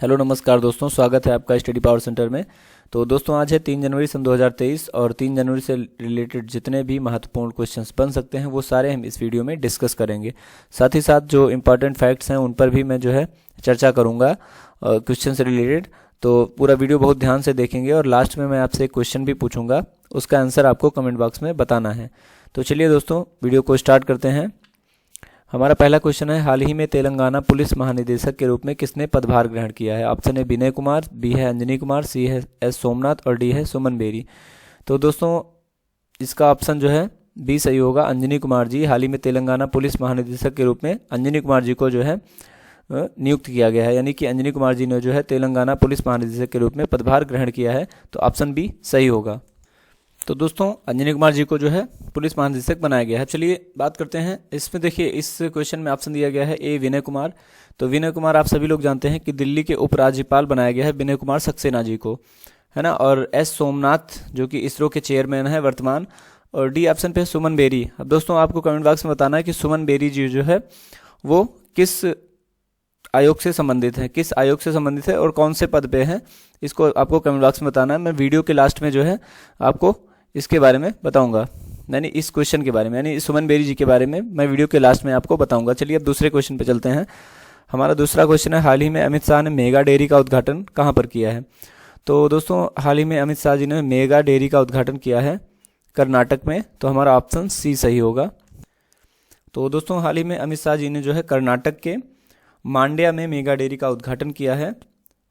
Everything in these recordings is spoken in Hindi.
हेलो नमस्कार दोस्तों, स्वागत है आपका स्टडी पावर सेंटर में। तो दोस्तों आज है 3 जनवरी सन 2023 और 3 जनवरी से रिलेटेड जितने भी महत्वपूर्ण क्वेश्चंस बन सकते हैं वो सारे हम इस वीडियो में डिस्कस करेंगे। साथ ही साथ जो इम्पॉर्टेंट फैक्ट्स हैं उन पर भी मैं जो है चर्चा करूँगा क्वेश्चन से रिलेटेड। तो पूरा वीडियो बहुत ध्यान से देखेंगे और लास्ट में मैं आपसे एक क्वेश्चन भी पूछूंगा, उसका आंसर आपको कमेंट बॉक्स में बताना है। तो चलिए दोस्तों वीडियो को स्टार्ट करते हैं। हमारा पहला क्वेश्चन है, हाल ही में तेलंगाना पुलिस महानिदेशक के रूप में किसने पदभार ग्रहण किया है? ऑप्शन है विनय कुमार, बी है अंजनी कुमार, सी है एस सोमनाथ और डी है सुमन बेरी। तो दोस्तों इसका ऑप्शन जो है बी सही होगा। अंजनी कुमार जी हाल ही में तेलंगाना पुलिस महानिदेशक के रूप में अंजनी कुमार जी को जो है नियुक्त किया गया है, यानी कि अंजनी कुमार जी ने जो है तेलंगाना पुलिस महानिदेशक के रूप में पदभार ग्रहण किया है। तो ऑप्शन बी सही होगा। तो दोस्तों अंजनी कुमार जी को जो है पुलिस महानिदेशक बनाया गया है। चलिए बात करते हैं इसमें। देखिए इस क्वेश्चन में ऑप्शन दिया गया है ए विनय कुमार। तो विनय कुमार आप सभी लोग जानते हैं कि दिल्ली के उपराज्यपाल बनाया गया है विनय कुमार सक्सेना जी को, है ना। और एस सोमनाथ जो कि इसरो के चेयरमैन है वर्तमान। और डी ऑप्शन पे सुमन बेरी। अब दोस्तों आपको कमेंट बॉक्स में बताना है कि सुमन बेरी जी जो है वो किस आयोग से संबंधित है, किस आयोग से संबंधित है और कौन से पद पे है, इसको आपको कमेंट बॉक्स में बताना है। मैं वीडियो के लास्ट में जो है आपको इसके बारे में बताऊंगा, यानी इस क्वेश्चन के बारे में, यानी सुमन बेरी जी के बारे में मैं वीडियो के लास्ट में आपको बताऊंगा। चलिए अब दूसरे क्वेश्चन पे चलते हैं। हमारा दूसरा क्वेश्चन है, हाल ही में अमित शाह ने मेगा डेयरी का उद्घाटन कहाँ पर किया है? तो दोस्तों हाल ही में अमित शाह जी ने मेगा डेयरी का उद्घाटन किया है कर्नाटक में। तो हमारा ऑप्शन सी सही होगा। तो दोस्तों हाल ही में अमित शाह जी ने जो है कर्नाटक के मांड्या में मेगा डेयरी का उद्घाटन किया है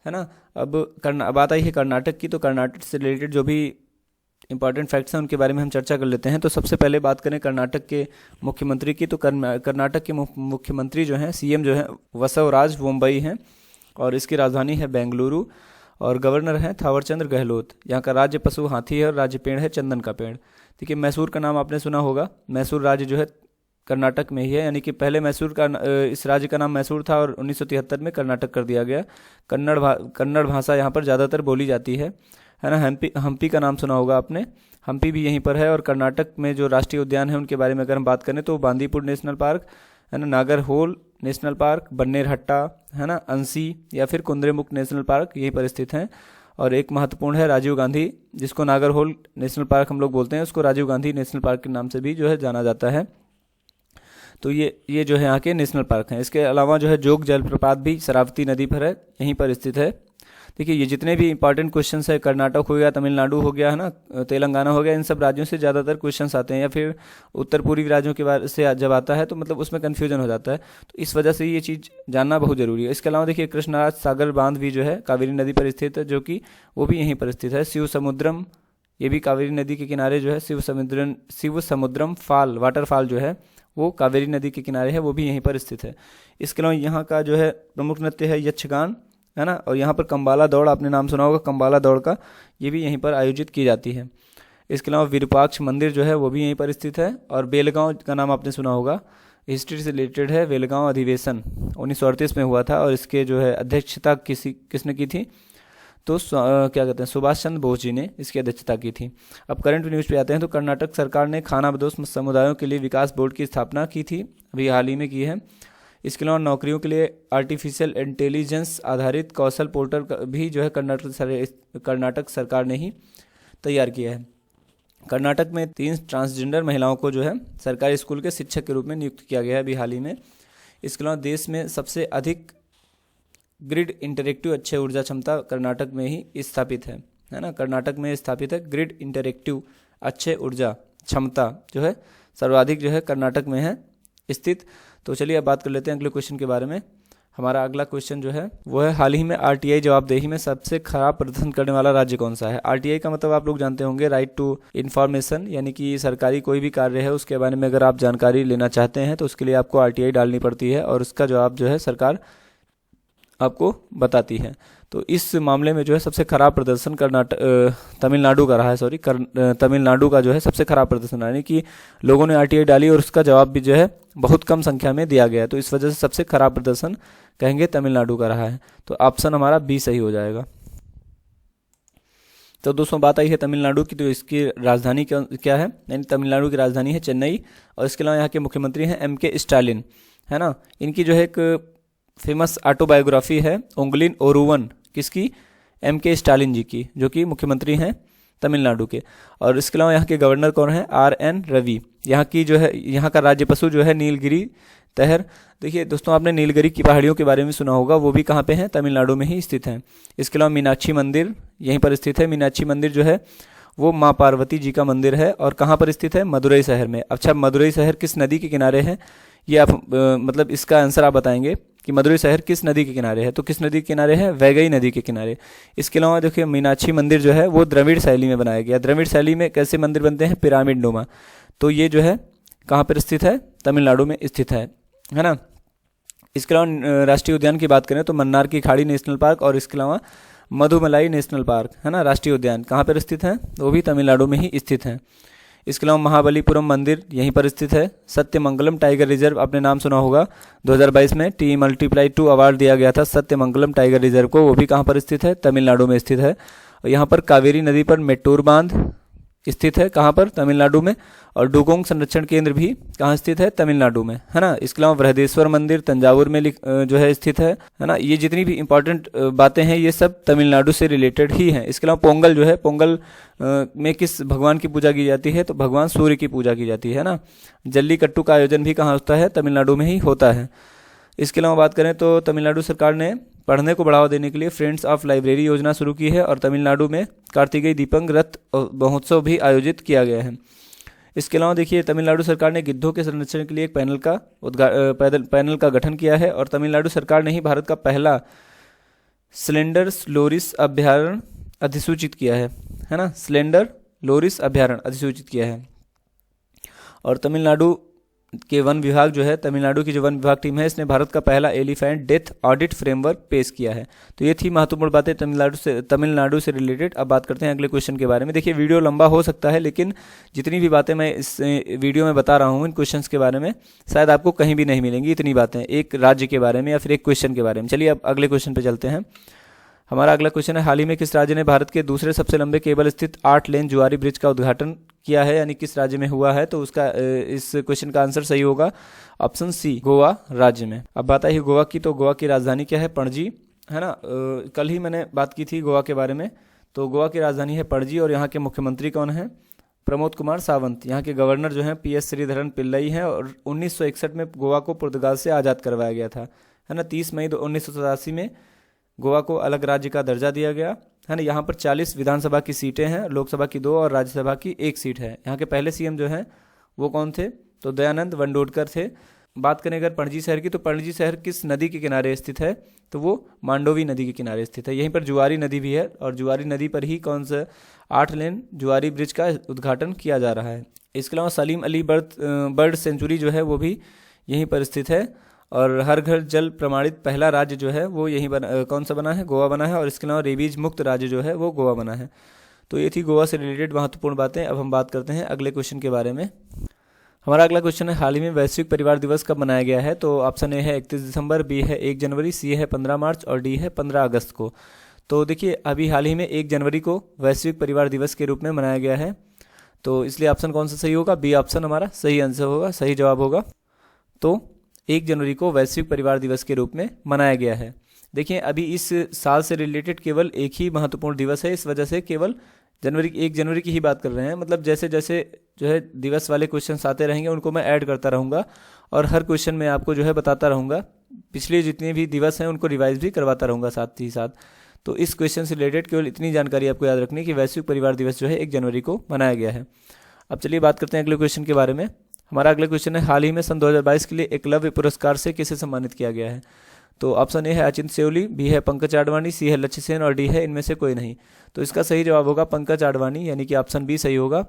ना। अब बात आई है कर्नाटक की, तो कर्नाटक से रिलेटेड जो भी इंपॉर्टेंट फैक्ट्स हैं उनके बारे में हम चर्चा कर लेते हैं। तो सबसे पहले बात करें कर्नाटक के मुख्यमंत्री की, तो कर्नाटक के मुख्यमंत्री जो हैं, सीएम जो हैं, बसवराज बोम्मई हैं और इसकी राजधानी है बेंगलुरु। और गवर्नर हैं थावरचंद्र गहलोत। यहाँ का राज्य पशु हाथी है और राज्य पेड़ है चंदन का पेड़। ठीक है, मैसूर का नाम आपने सुना होगा। मैसूर राज्य जो है कर्नाटक में ही है, यानी कि पहले मैसूर का इस राज्य का नाम मैसूर था और 1973 में कर्नाटक कर दिया गया। कन्नड़ भाषा यहाँ पर ज़्यादातर बोली जाती है ना। हम्पी का नाम सुना होगा आपने, हम्पी भी यहीं पर है। और कर्नाटक में जो राष्ट्रीय उद्यान है उनके बारे में अगर हम बात करें तो बांदीपुर नेशनल पार्क है ना, नागरहोल नेशनल पार्क, बन्नेरहट्टा है ना, अंसी या फिर कुंद्रेमुख नेशनल पार्क यहीं पर स्थित हैं। और एक महत्वपूर्ण है राजीव गांधी, जिसको नागरहोल नेशनल पार्क हम लोग बोलते हैं, उसको राजीव गांधी नेशनल पार्क के नाम से भी जो है जाना जाता है। तो ये जो है यहाँ के नेशनल पार्क हैं। इसके अलावा जो है जोग जलप्रपात भी शरावती नदी पर है, यहीं पर स्थित है। देखिए ये जितने भी इंपॉर्टेंट क्वेश्चंस है, कर्नाटक हो गया, तमिलनाडु हो गया है ना, तेलंगाना हो गया, इन सब राज्यों से ज़्यादातर क्वेश्चंस आते हैं। या फिर उत्तर पूर्वी राज्यों के बारे से जब आता है तो मतलब उसमें कन्फ्यूजन हो जाता है। तो इस वजह से ये चीज़ जानना बहुत जरूरी है। इसके अलावा देखिए कृष्णराज सागर बांध भी जो है कावेरी नदी पर स्थित है, जो कि वो भी यहीं पर स्थित है। शिव समुद्रम, ये भी कावेरी नदी के किनारे जो है शिव समुद्रम फॉल, वाटरफॉल जो है वो कावेरी नदी के किनारे है, वो भी यहीं पर स्थित है। इसके अलावा यहाँ का जो है प्रमुख नृत्य है यक्षगान, है ना। और यहाँ पर कंबाला दौड़, आपने नाम सुना होगा कंबाला दौड़ का, ये भी यहीं पर आयोजित की जाती है। इसके अलावा विरूपाक्ष मंदिर जो है वो भी यहीं पर स्थित है। और बेलगांव का नाम आपने सुना होगा, हिस्ट्री से रिलेटेड है। बेलगांव अधिवेशन 1938 में हुआ था और इसके जो है अध्यक्षता किसने की थी? तो क्या कहते हैं, सुभाष चंद्र बोस जी ने इसकी अध्यक्षता की थी। अब करंट न्यूज़ पे आते हैं। तो कर्नाटक सरकार ने खानाबदोश समुदायों के लिए विकास बोर्ड की स्थापना की थी, अभी हाल ही में की है। इसके अलावा नौकरियों के लिए आर्टिफिशियल इंटेलिजेंस आधारित कौशल पोर्टल भी जो है कर्नाटक सरकार ने ही तैयार किया है। कर्नाटक में 3 ट्रांसजेंडर महिलाओं को जो है सरकारी स्कूल के शिक्षक के रूप में नियुक्त किया गया है अभी हाल ही में। इसके अलावा देश में सबसे अधिक ग्रिड इंटरेक्टिव अक्षय ऊर्जा क्षमता कर्नाटक में ही स्थापित है ना। कर्नाटक में स्थापित है ग्रिड इंटरेक्टिव अक्षय ऊर्जा क्षमता जो है सर्वाधिक जो है कर्नाटक में है स्थित। तो चलिए अब बात कर लेते हैं अगले क्वेश्चन के बारे में। हमारा अगला क्वेश्चन जो है वो है, हाल ही में आरटीआई जवाबदेही में सबसे खराब प्रदर्शन करने वाला राज्य कौन सा है? आरटीआई का मतलब आप लोग जानते होंगे, राइट टू इन्फॉर्मेशन, यानी कि सरकारी कोई भी कार्य है उसके बारे में अगर आप जानकारी लेना चाहते हैं तो उसके लिए आपको आरटीआई डालनी पड़ती है और उसका जवाब जो है सरकार आपको बताती है। तो इस मामले में जो है सबसे खराब प्रदर्शन तमिलनाडु का रहा है। तमिलनाडु का जो है सबसे खराब प्रदर्शन, यानी कि लोगों ने आरटीआई डाली और उसका जवाब भी जो है बहुत कम संख्या में दिया गया है। तो इस वजह से सबसे खराब प्रदर्शन कहेंगे तमिलनाडु का रहा है। तो ऑप्शन हमारा बी सही हो जाएगा। तो दोस्तों बात आई है तमिलनाडु की, तो इसकी राजधानी क्या है? यानी तमिलनाडु की राजधानी है चेन्नई। और इसके अलावा यहाँ के मुख्यमंत्री हैं एम के स्टालिन, है ना। इनकी जो है एक फेमस ऑटोबायोग्राफी है उंगलिन ओरुवन, किसकी? M.K. स्टालिन जी की, जो कि मुख्यमंत्री हैं तमिलनाडु के। और इसके अलावा यहाँ के गवर्नर कौन है? R.N. रवि। यहाँ की जो है, यहाँ का राज्य पशु जो है नीलगिरी तहर। देखिए दोस्तों, आपने नीलगिरी की पहाड़ियों के बारे में सुना होगा, वो भी कहाँ पे है? तमिलनाडु में ही स्थित है। इसके अलावा मीनाक्षी मंदिर यहीं पर स्थित है। मीनाक्षी मंदिर जो है वो माँ पार्वती जी का मंदिर है, और कहाँ पर स्थित है? मदुरई शहर में। अच्छा, मदुरई शहर किस नदी के किनारे है? ये आप मतलब इसका आंसर आप बताएंगे कि मदुरई शहर किस नदी के किनारे है। तो किस नदी के किनारे है? वैगई नदी के किनारे। इसके अलावा देखिए, मीनाक्षी मंदिर जो है वो द्रविड़ शैली में बनाया गया। द्रविड़ शैली में कैसे मंदिर बनते हैं? पिरामिड नुमा। तो ये जो है कहाँ पर स्थित है? तमिलनाडु में स्थित है ना। इसके अलावा राष्ट्रीय उद्यान की बात करें तो मन्नार की खाड़ी नेशनल पार्क, और इसके अलावा मधुमलाई नेशनल पार्क है ना, राष्ट्रीय उद्यान कहाँ पर स्थित है? वो भी तमिलनाडु में ही स्थित है। इसके अलावा महाबलीपुरम मंदिर यहीं पर स्थित है। सत्यमंगलम टाइगर रिजर्व आपने नाम सुना होगा, 2022 में T+2 अवार्ड दिया गया था सत्यमंगलम टाइगर रिजर्व को, वो भी कहाँ पर स्थित है? तमिलनाडु में स्थित है। और यहाँ पर कावेरी नदी पर मेट्टूर बांध स्थित है, कहाँ पर? तमिलनाडु में। और डुगोंग संरक्षण केंद्र भी कहाँ स्थित है? तमिलनाडु में, है ना। इसके अलावा बृहदेश्वर मंदिर तंजावुर में जो है स्थित है ना। ये जितनी भी इंपॉर्टेंट बातें हैं ये सब तमिलनाडु से रिलेटेड ही हैं। इसके अलावा पोंगल जो है, पोंगल में किस भगवान की पूजा की जाती है? तो भगवान सूर्य की पूजा की जाती है ना। जल्लीकट्टू का आयोजन भी कहाँ होता है? तमिलनाडु में ही होता है। इसके अलावा बात करें तो तमिलनाडु सरकार ने पढ़ने को बढ़ावा देने के लिए फ्रेंड्स ऑफ लाइब्रेरी योजना शुरू की है, और तमिलनाडु में कार्तिकेय दीपंग रथ महोत्सव भी आयोजित किया गया है। इसके अलावा देखिए, तमिलनाडु सरकार ने गिद्धों के संरक्षण के लिए एक पैनल का गठन किया है, और तमिलनाडु सरकार ने ही भारत का पहला स्लेंडर लोरिस अभ्यारण्य अधिसूचित किया है ना। स्लेंडर लोरिस अभ्यारण्य अधिसूचित किया है। और तमिलनाडु के वन विभाग जो है, तमिलनाडु की जो वन विभाग टीम है, इसने भारत का पहला एलिफेंट डेथ ऑडिट फ्रेमवर्क पेश किया है। तो ये थी महत्वपूर्ण बातें तमिलनाडु से रिलेटेड। अब बात करते हैं अगले क्वेश्चन के बारे में। देखिए वीडियो लंबा हो सकता है, लेकिन जितनी भी बातें मैं इस वीडियो में बता रहा हूँ इन क्वेश्चंस के बारे में, शायद आपको कहीं भी नहीं मिलेंगी इतनी बातें एक राज्य के बारे में या फिर एक क्वेश्चन के बारे में। चलिए अब अगले क्वेश्चन पर चलते हैं। हमारा अगला क्वेश्चन है, हाल ही में किस राज्य ने भारत के दूसरे सबसे लंबे केबल स्थित 8 लेन जुआरी ब्रिज का उद्घाटन किया है, यानी किस राज्य में हुआ है? तो उसका इस क्वेश्चन का आंसर सही होगा ऑप्शन सी, गोवा राज्य में। अब बात आई गोवा की, तो गोवा की राजधानी क्या है? पणजी, है ना। कल ही मैंने बात की थी गोवा के बारे में। तो गोवा की राजधानी है पणजी, और यहाँ के मुख्यमंत्री कौन है? प्रमोद कुमार सावंत। यहाँ के गवर्नर जो हैं PS श्रीधरन पिल्लई हैं, और 1961 में गोवा को पुर्तगाल से आज़ाद करवाया गया था, है ना। 30 मई 1987 में गोवा को अलग राज्य का दर्जा दिया गया, है ना। यहाँ पर 40 विधानसभा की सीटें हैं, लोकसभा की 2 और राज्यसभा की 1 सीट है। यहाँ के पहले CM जो हैं वो कौन थे? तो दयानंद वंडोडकर थे। बात करें अगर पणजी शहर की, तो पणजी शहर किस नदी के किनारे स्थित है? तो वो मांडोवी नदी के किनारे स्थित है। यहीं पर जुआरी नदी भी है, और जुआरी नदी पर ही कौन सा 8 लेन जुआरी ब्रिज का उद्घाटन किया जा रहा है। इसके अलावा सलीम अली बर्ड सेंचुरी जो है वो भी यहीं पर स्थित है, और हर घर जल प्रमाणित पहला राज्य जो है वो यहीं कौन सा बना है? गोवा बना है। और इसके अलावा रेबीज मुक्त राज्य जो है वो गोवा बना है। तो ये थी गोवा से रिलेटेड महत्वपूर्ण बातें। अब हम बात करते हैं अगले क्वेश्चन के बारे में। हमारा अगला क्वेश्चन है, हाल ही में वैश्विक परिवार दिवस कब मनाया गया है? तो ऑप्शन ए है 31 दिसंबर, बी है 1 जनवरी, सी है 15 मार्च और डी है 15 अगस्त को। तो देखिए अभी हाल ही में 1 जनवरी को वैश्विक परिवार दिवस के रूप में मनाया गया है, तो इसलिए ऑप्शन कौन सा सही होगा? बी ऑप्शन हमारा सही आंसर होगा, सही जवाब होगा। तो 1 जनवरी को वैश्विक परिवार दिवस के रूप में मनाया गया है। देखिए अभी इस साल से रिलेटेड केवल एक ही महत्वपूर्ण दिवस है, इस वजह से केवल 1 जनवरी की ही बात कर रहे हैं। मतलब जैसे जैसे जो है दिवस वाले क्वेश्चंस आते रहेंगे उनको मैं ऐड करता रहूँगा, और हर क्वेश्चन में आपको जो है बताता रहूँगा। पिछले जितने भी दिवस हैं उनको रिवाइज भी करवाता रहूँगा साथ ही साथ। तो इस क्वेश्चन से रिलेटेड केवल इतनी जानकारी आपको याद रखनी कि वैश्विक परिवार दिवस जो है 1 जनवरी को मनाया गया है। अब चलिए बात करते हैं अगले क्वेश्चन के बारे में। हमारा अगला क्वेश्चन है, हाल ही में सन 2022 के लिए एकलव्य पुरस्कार से किसे सम्मानित किया गया है? तो ऑप्शन ए है अचिंत सेवली, बी है पंकज आडवाणी, सी है लक्ष्य सेन और डी है इनमें से कोई नहीं। तो इसका सही जवाब होगा पंकज आडवाणी, यानी कि ऑप्शन बी सही होगा।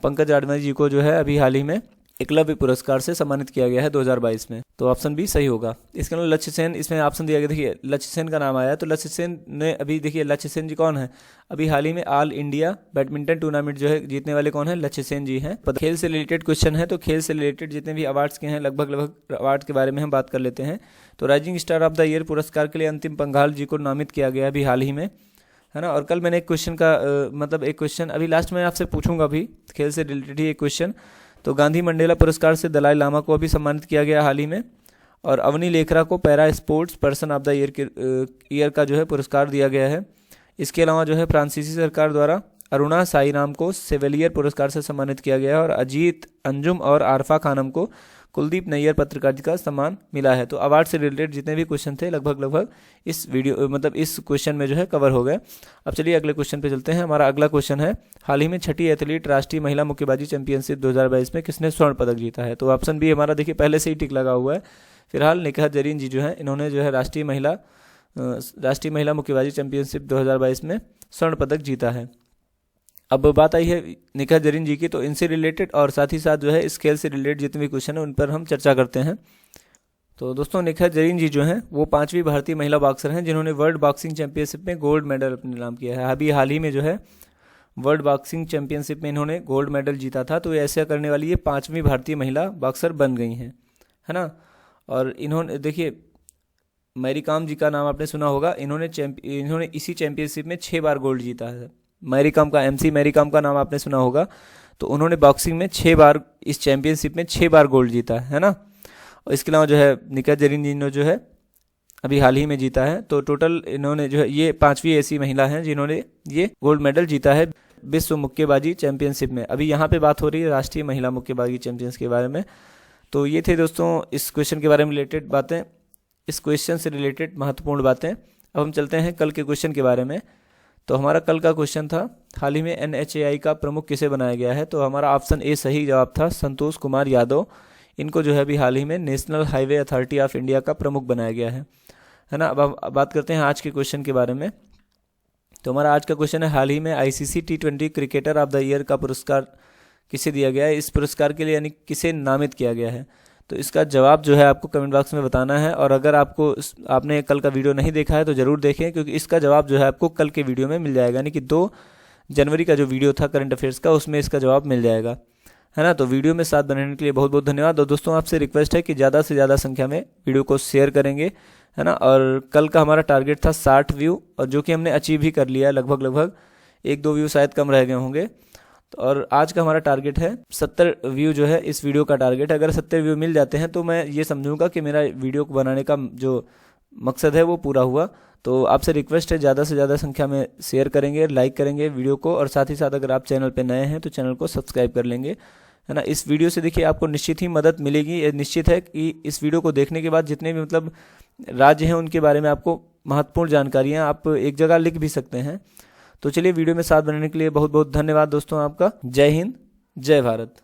पंकज आडवाणी जी को जो है अभी हाल ही में एकलव्य पुरस्कार से सम्मानित किया गया है 2022 में, तो ऑप्शन बी सही होगा। इसके अलावा लक्ष्य सेन, इसमें ऑप्शन दिया गया, देखिए लक्ष्य सेन का नाम आया, तो लक्ष्य सेन ने अभी देखिए लक्ष्य सेन जी कौन है? अभी हाल ही में ऑल इंडिया बैडमिंटन टूर्नामेंट जो है जीतने वाले कौन है? लक्ष्य सेन जी हैं। खेल से रिलेटेड क्वेश्चन है, तो खेल से रिलेटेड जितने भी अवार्ड्स के हैं लगभग अवार्ड के बारे में हम बात कर लेते हैं। तो rising star of the year पुरस्कार के लिए अंतिम पंघाल जी को नामित किया गया अभी हाल ही में, है ना। और कल मैंने एक क्वेश्चन का मतलब एक क्वेश्चन अभी लास्ट में आपसे पूछूंगा, अभी खेल से रिलेटेड ही एक क्वेश्चन। तो गांधी मंडेला पुरस्कार से दलाई लामा को अभी सम्मानित किया गया हाल ही में। और अवनी लेखरा को para sports person of the year का जो है पुरस्कार दिया गया है। इसके अलावा जो है फ्रांसीसी सरकार द्वारा अरुणा साईराम को सेवेलियर पुरस्कार से सम्मानित किया गया है और अजीत अंजुम और आरफा खानम को कुलदीप नैयर पत्रकारिता का सम्मान मिला है। तो अवार्ड से रिलेटेड जितने भी क्वेश्चन थे लगभग इस वीडियो मतलब इस क्वेश्चन में जो है कवर हो गए। अब चलिए अगले क्वेश्चन पे चलते हैं। हमारा अगला क्वेश्चन है, हाल ही में छठी एथलीट राष्ट्रीय महिला मुक्केबाजी चैंपियनशिप 2022 में किसने स्वर्ण पदक जीता है? तो ऑप्शन बी हमारा देखिए पहले से ही टिक लगा हुआ है। फिलहाल निकाह जरीन जी जो है इन्होंने जो है राष्ट्रीय महिला मुक्केबाजी चैंपियनशिप 2022 में स्वर्ण पदक जीता है। अब बात आई है निकाह जरीन जी की, तो इनसे रिलेटेड और साथ ही साथ जो है इस खेल से रिलेटेड जितने भी क्वेश्चन है उन पर हम चर्चा करते हैं। तो दोस्तों निकाह जरीन जी जो हैं वो 5वीं भारतीय महिला बॉक्सर हैं जिन्होंने वर्ल्ड बॉक्सिंग चैंपियनशिप में गोल्ड मेडल अपने नाम किया है। अभी हाल ही में जो है वर्ल्ड बॉक्सिंग चैंपियनशिप में इन्होंने गोल्ड मेडल जीता था। तो ऐसा करने वाली ये 5वीं भारतीय महिला बॉक्सर बन गई हैं, है ना। और इन्होंने देखिए मैरी कॉम जी का नाम आपने सुना होगा, इन्होंने इसी चैंपियनशिप में 6 बार गोल्ड जीता है। मैरी कॉम का नाम आपने सुना होगा, तो उन्होंने बॉक्सिंग में 6 बार इस चैंपियनशिप में 6 बार गोल्ड जीता है ना। और इसके अलावा जो है निकाह जरीन जी ने जो है अभी हाल ही में जीता है। तो टोटल इन्होंने जो है ये 5वीं ऐसी महिला हैं जिन्होंने ये गोल्ड मेडल जीता है विश्व मुक्केबाजी चैंपियनशिप में। अभी यहाँ पे बात हो रही है राष्ट्रीय महिला मुक्केबाजी चैंपियंस के बारे में। तो ये थे दोस्तों इस क्वेश्चन के बारे में रिलेटेड बातें, इस क्वेश्चन से रिलेटेड महत्वपूर्ण बातें। अब हम चलते हैं कल के क्वेश्चन के बारे में। तो हमारा कल का क्वेश्चन था, हाल ही में NHAI का प्रमुख किसे बनाया गया है? तो हमारा ऑप्शन ए सही जवाब था, संतोष कुमार यादव। इनको जो है अभी हाल ही में national highway authority of India का प्रमुख बनाया गया है ना। अब हम बात करते हैं आज के क्वेश्चन के बारे में। तो हमारा आज का क्वेश्चन है, हाल ही में ICC T20 cricketer of the year का पुरस्कार किसे दिया गया है? इस पुरस्कार के लिए यानी किसे नामित किया गया है? तो इसका जवाब जो है आपको कमेंट बॉक्स में बताना है। और अगर आपने कल का वीडियो नहीं देखा है तो ज़रूर देखें, क्योंकि इसका जवाब जो है आपको कल के वीडियो में मिल जाएगा, यानी कि 2 जनवरी का जो वीडियो था करंट अफेयर्स का, उसमें इसका जवाब मिल जाएगा, है ना। तो वीडियो में साथ बनने के लिए बहुत बहुत धन्यवाद। और दोस्तों आपसे रिक्वेस्ट है कि ज़्यादा से ज़्यादा संख्या में वीडियो को शेयर करेंगे, है ना। और कल का हमारा टारगेट था 60 व्यू, और जो कि हमने अचीव भी कर लिया है। लगभग 1-2 व्यू शायद कम रह गए होंगे। और आज का हमारा टारगेट है 70 व्यू जो है इस वीडियो का टारगेट है। अगर 70 व्यू मिल जाते हैं तो मैं ये समझूंगा कि मेरा वीडियो को बनाने का जो मकसद है वो पूरा हुआ। तो आपसे रिक्वेस्ट है ज़्यादा से ज़्यादा संख्या में शेयर करेंगे, लाइक करेंगे वीडियो को, और साथ ही साथ अगर आप चैनल पे नए हैं तो चैनल को सब्सक्राइब कर लेंगे, है ना। इस वीडियो से देखिए आपको निश्चित ही मदद मिलेगी। ये निश्चित है कि इस वीडियो को देखने के बाद जितने भी मतलब राज्य हैं उनके बारे में आपको महत्वपूर्ण जानकारियाँ आप एक जगह लिख भी सकते हैं। तो चलिए वीडियो में साथ बनने के लिए बहुत बहुत धन्यवाद दोस्तों आपका। जय हिंद, जय भारत।